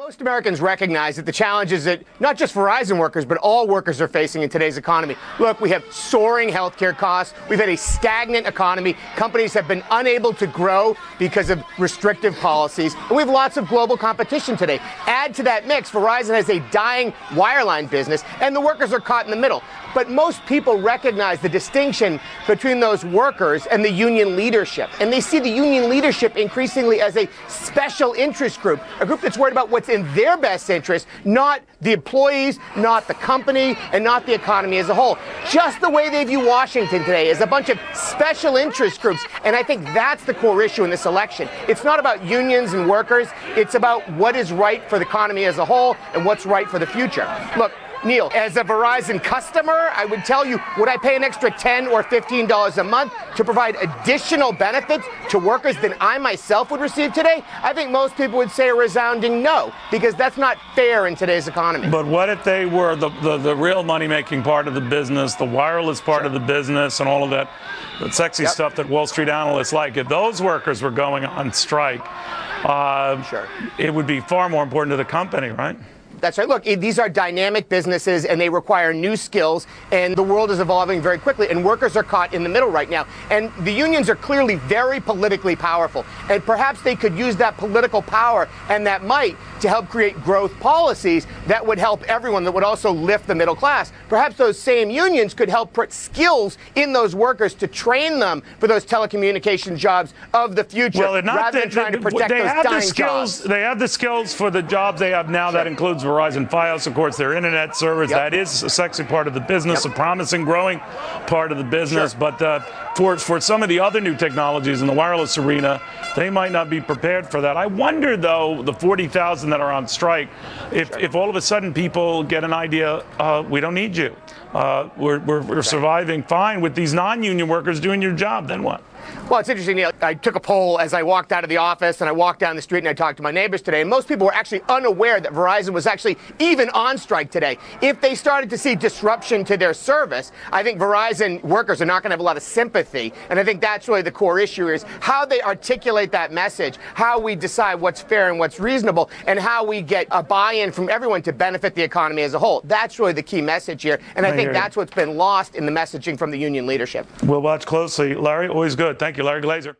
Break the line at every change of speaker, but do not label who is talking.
Most Americans recognize that the challenges that not just Verizon workers, but all workers are facing in today's economy. Look, we have soaring healthcare costs. We've had a stagnant economy. Companies have been unable to grow because of restrictive policies. And we have lots of global competition today. Add to that mix, Verizon has a dying wireline business, and the workers are caught in the middle. But most people recognize the distinction between those workers and the union leadership. And they see the union leadership increasingly as a special interest group, a group that's worried about what's in their best interest, not the employees, not the company, and not the economy as a whole. Just the way they view Washington today as a bunch of special interest groups. And I think that's the core issue in this election. It's not about unions and workers. It's about what is right for the economy as a whole and what's right for the future. Look, Neil, as a Verizon customer, I would tell you, would I pay an extra $10 or $15 a month to provide additional benefits to workers than I myself would receive today? I think most people would say a resounding no, because that's not fair in today's economy.
But what if they were the real money-making part of the business, the wireless part of the business, and all of that sexy stuff that Wall Street analysts like? If those workers were going on strike, it would be far more important to the company, right?
That's right. Look, these are dynamic businesses, and they require new skills, and the world is evolving very quickly, and workers are caught in the middle right now. And the unions are clearly very politically powerful, and perhaps they could use that political power and that might to help create growth policies that would help everyone, that would also lift the middle class. Perhaps those same unions could help put skills in those workers to train them for those telecommunications jobs of the future, rather than trying to protect those dying jobs.
They have the skills for the jobs they have now. That includes Verizon Fios, of course, their internet service. That is a sexy part of the business, a promising, growing part of the business. But for some of the other new technologies in the wireless arena, they might not be prepared for that. I wonder, though, the 40,000 that are on strike, if all of a sudden people get an idea, we don't need you. We're surviving fine with these non-union workers doing your job, then what?
Well, it's interesting, Neil. I took a poll as I walked out of the office, and I walked down the street and I talked to my neighbors today, and most people were actually unaware that Verizon was actually even on strike today. If they started to see disruption to their service, I think Verizon workers are not going to have a lot of sympathy, and I think that's really the core issue, is how they articulate that message, how we decide what's fair and what's reasonable, and how we get a buy-in from everyone to benefit the economy as a whole. That's really the key message here, and I think that's what's been lost in the messaging from the union leadership.
We'll watch closely. Larry, always good. Thank you, Larry Glazer.